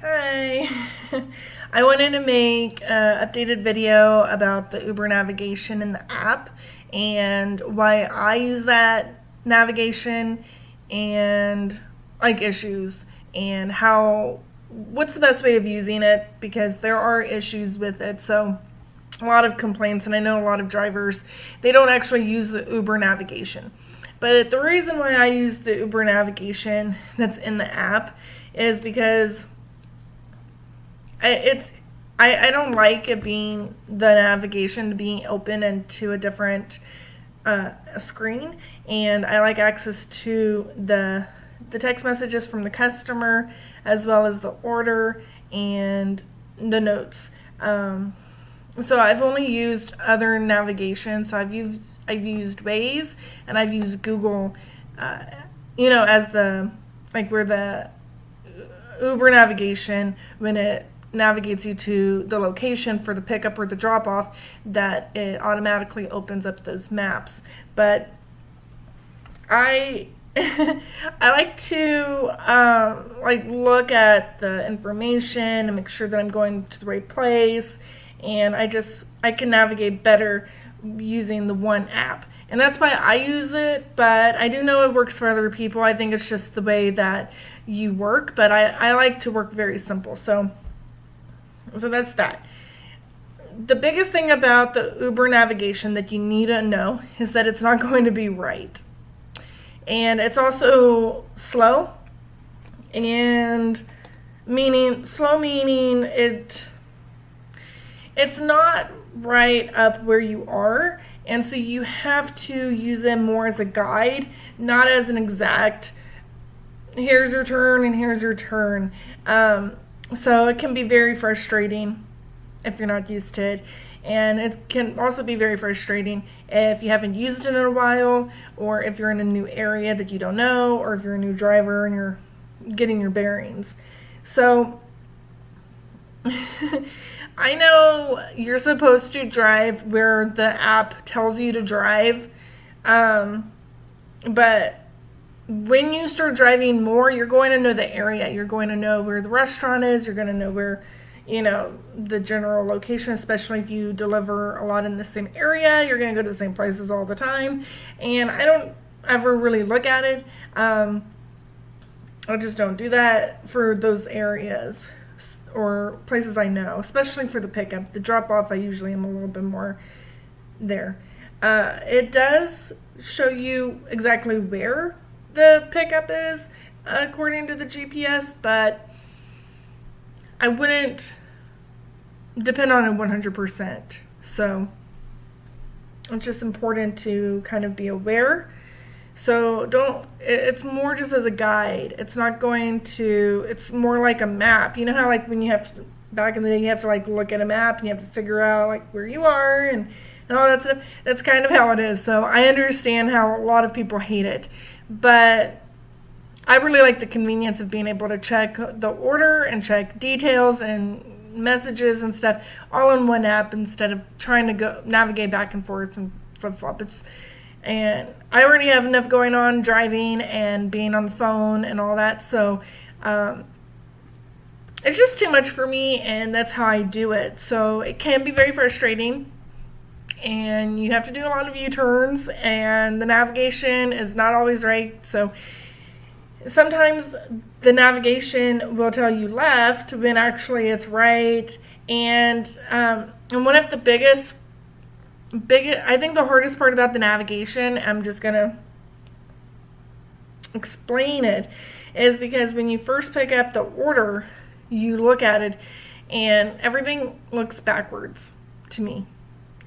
Hi. I wanted to make an updated video about the Uber navigation in the app and why I use that navigation and like issues and what's the best way of using it because there are issues with it. So a lot of complaints, and I know a lot of drivers, they don't actually use the Uber navigation. But the reason why I use the Uber navigation that's in the app is because I don't like it being the navigation being open into a different screen, and I like access to the text messages from the customer as well as the order and the notes. So I've only used other navigation. So I've used Waze and I've used Google, as where the Uber navigation, when it navigates you to the location for the pickup or the drop off, that it automatically opens up those maps. But I I like to look at the information and make sure that I'm going to the right place, and I can navigate better using the one app. And that's why I use it, but I do know it works for other people. I think it's just the way that you work, but I like to work very simple. So that's that. The biggest thing about the Uber navigation that you need to know is that it's not going to be right. And it's also slow, and meaning it's not right up where you are, and so you have to use it more as a guide, not as an exact here's your turn and here's your turn. So it can be very frustrating if you're not used to it. And it can also be very frustrating if you haven't used it in a while, or if you're in a new area that you don't know, or if you're a new driver and you're getting your bearings. So I know you're supposed to drive where the app tells you to drive, but when you start driving more, you're going to know the area. You're going to know where the restaurant is. You're going to know where, the general location, especially if you deliver a lot in the same area. You're going to go to the same places all the time. And I don't ever really look at it. I just don't do that for those areas or places I know, especially for the pickup. The drop off, I usually am a little bit more there. It does show you exactly where the pickup is according to the GPS, but I wouldn't depend on it 100%. So it's just important to kind of be aware. So it's more just as a guide. It's more like a map. You know how when you have to, back in the day, you have to look at a map and you have to figure out where you are and all that stuff. That's kind of how it is. So I understand how a lot of people hate it. But I really like the convenience of being able to check the order and check details and messages and stuff all in one app instead of trying to go navigate back and forth and flip-flop. And I already have enough going on driving and being on the phone and all that. So it's just too much for me, and that's how I do it. So it can be very frustrating, and you have to do a lot of U-turns, and the navigation is not always right. So sometimes the navigation will tell you left when actually it's right. And one of the biggest, I think the hardest part about the navigation, I'm just gonna explain it, is because when you first pick up the order, you look at it and everything looks backwards to me.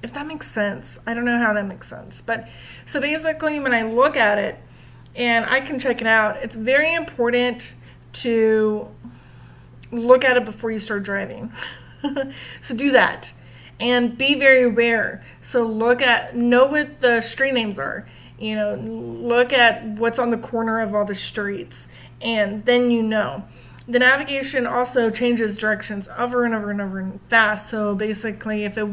If that makes sense. I don't know how that makes sense. But so basically when I look at it and I can check it out, it's very important to look at it before you start driving. So do that. And be very aware. So know what the street names are. Look at what's on the corner of all the streets. And then The navigation also changes directions over and over and over and fast. So basically, if the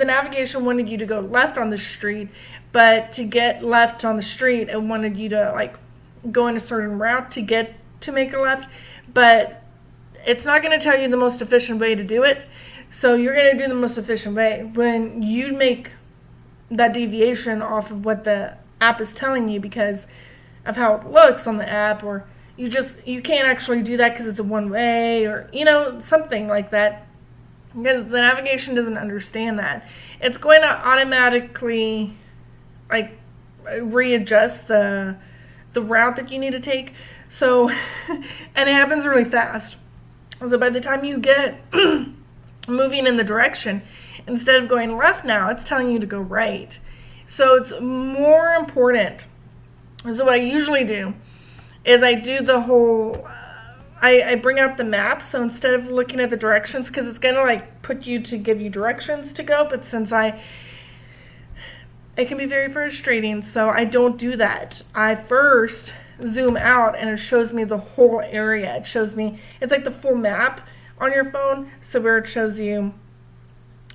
navigation wanted you to go left on the street, but to get left on the street, it wanted you to go in a certain route to get to make a left, but it's not going to tell you the most efficient way to do it. So you're going to do the most efficient way. When you make that deviation off of what the app is telling you because of how it looks on the app, or you can't actually do that because it's a one way, or something like that, because the navigation doesn't understand that. It's going to automatically like readjust the route that you need to take. So and it happens really fast. So by the time you get moving in the direction, instead of going left now, it's telling you to go right. So it's more important. So what I usually do is I do the whole, I bring out the map. So instead of looking at the directions, because it's going to like put you to give you directions to go, but since it can be very frustrating, so I don't do that. I first zoom out and it shows me the whole area. It shows me, it's like the full map on your phone, so where it shows you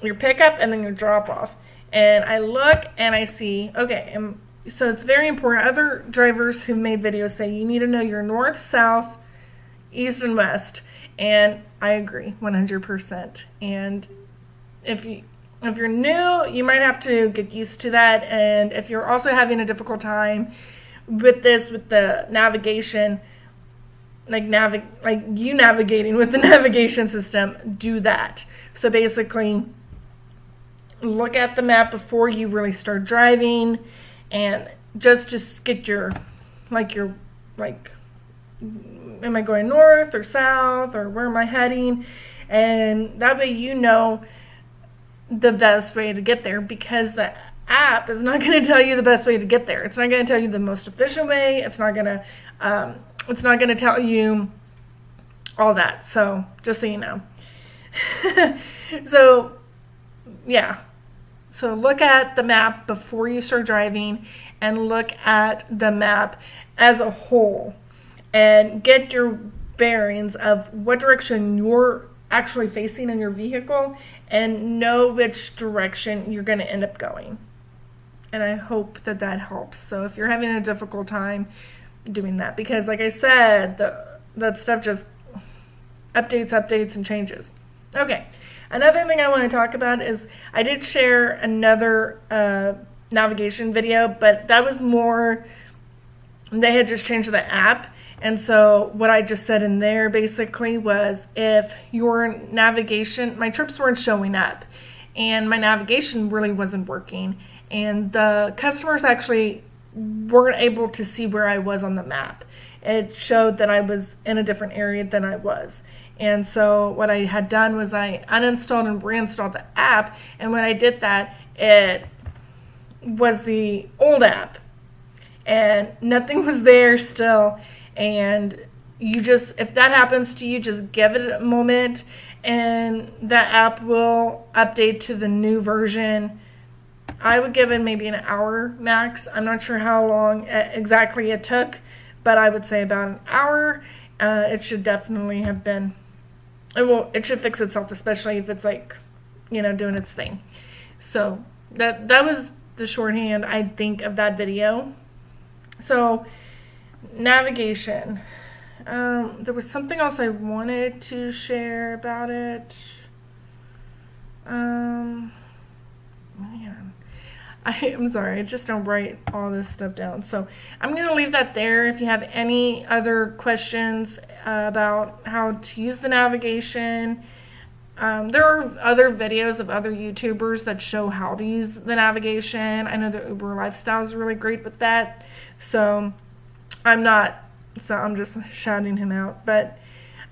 your pickup and then your drop off. And I look and I see, okay, so it's very important. Other drivers who've made videos say you need to know your north, south, east, and west. And I agree 100%. And if you're new, you might have to get used to that. And if you're also having a difficult time with the navigation, like you navigating with the navigation system, do that. So basically, look at the map before you really start driving, and just get your am I going north or south, or where am I heading? And that way you know the best way to get there, because the app is not going to tell you the best way to get there. It's not going to tell you the most efficient way. It's not going to tell you all that. So just so you know. So yeah. So look at the map before you start driving, and look at the map as a whole, and get your bearings of what direction you're actually facing in your vehicle, and know which direction you're going to end up going. And I hope that helps. So if you're having a difficult time doing that, because like I said, that stuff just updates and changes. Okay. Another thing I want to talk about is I did share another navigation video, but that was more, they had just changed the app. And so what I just said in there basically was, if your navigation, my trips weren't showing up and my navigation really wasn't working, and the customers actually weren't able to see where I was on the map. It showed that I was in a different area than I was. And so what I had done was I uninstalled and reinstalled the app, and when I did that, it was the old app and nothing was there still. And if that happens to you, just give it a moment and that app will update to the new version. I would give it maybe an hour max. I'm not sure how long exactly it took, but I would say about an hour. It should definitely have been. It should fix itself, especially if it's doing its thing. So that was the shorthand, I think, of that video. So navigation. There was something else I wanted to share about it. Man, I'm sorry, I just don't write all this stuff down. So I'm going to leave that there. If you have any other questions about how to use the navigation, there are other videos of other YouTubers that show how to use the navigation. I know that Uber Lifestyle is really great with that. So I'm just shouting him out. But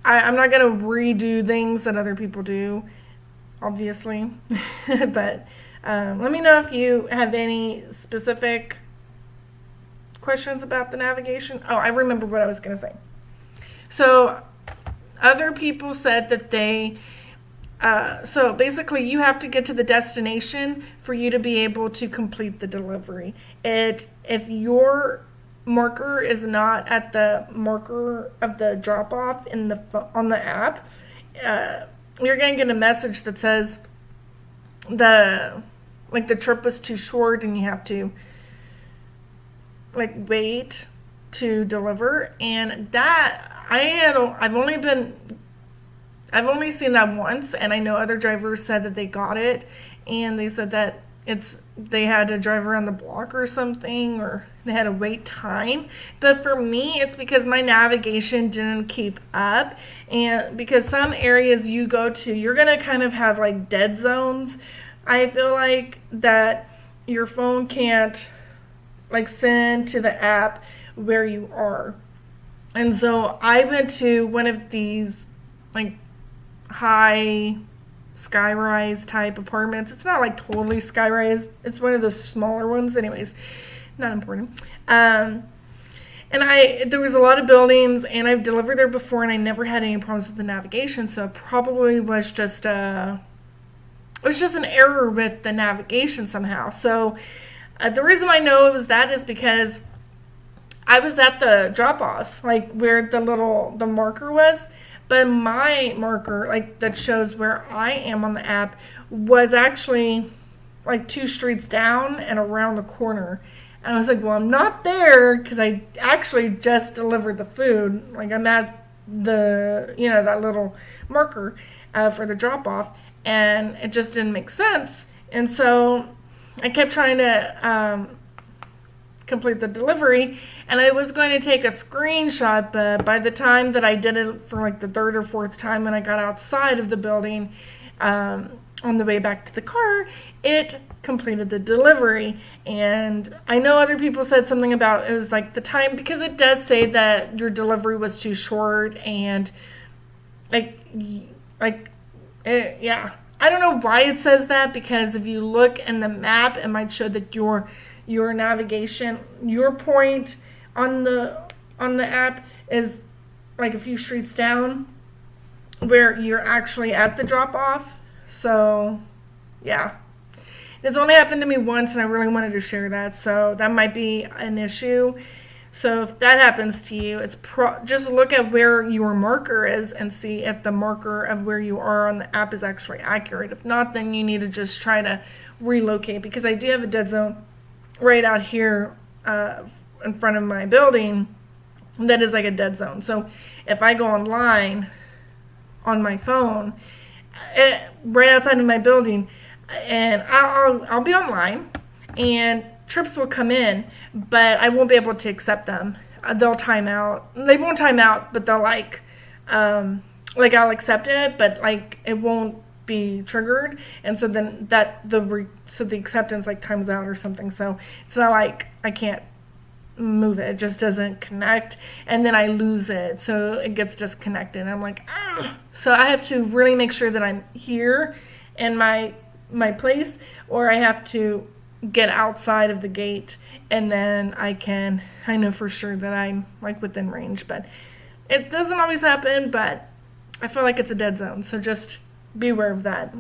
I'm not going to redo things that other people do, obviously. But let me know if you have any specific questions about the navigation. Oh, I remember what I was going to say. So other people said that so basically you have to get to the destination for you to be able to complete the delivery. If your marker is not at the marker of the drop-off on the app, you're going to get a message that says the trip was too short and you have to wait to deliver, and that I've only seen that once, and I know other drivers said that they got it, and they said that they had to drive around the block or something, or they had to wait time. But for me, it's because my navigation didn't keep up, and because some areas you go to, you're gonna kind of have like dead zones. I feel like that your phone can't like send to the app where you are. And so I went to one of these like high skyrise type apartments. It's not like totally skyrise. It's one of those smaller ones. Anyways, not important. And there was a lot of buildings, and I've delivered there before, and I never had any problems with the navigation. So it probably was just an error with the navigation somehow. So the reason I know it was that is because I was at the drop off, like where the marker was. But my marker, like that shows where I am on the app, was actually like 2 streets down and around the corner. And I was like, well, I'm not there because I actually just delivered the food. Like I'm at that little marker for the drop off, and it just didn't make sense. And so I kept trying to complete the delivery, and I was going to take a screenshot, but by the time that I did it for like the 3rd or 4th time when I got outside of the building on the way back to the car, it completed the delivery. And I know other people said something about it was like the time, because it does say that your delivery was too short, and yeah, I don't know why it says that, because if you look in the map, it might show that your navigation, your point on the app is like a few streets down where you're actually at the drop off. So yeah, it's only happened to me once, and I really wanted to share that. So that might be an issue. So if that happens to you, it's just look at where your marker is and see if the marker of where you are on the app is actually accurate. If not, then you need to just try to relocate, because I do have a dead zone right out here in front of my building that is like a dead zone. So if I go online on my phone right outside of my building, and I'll be online, and trips will come in, but I won't be able to accept them. They'll time out. They won't time out, but they'll I'll accept it, but like it won't be triggered, and so then the acceptance like times out or something. So it's not like I can't move it just doesn't connect, and then I lose it, so it gets disconnected. I'm like, ah. So I have to really make sure that I'm here in my place, or I have to get outside of the gate, and then I know for sure that I'm like within range. But it doesn't always happen, but I feel like it's a dead zone, so just be aware of that.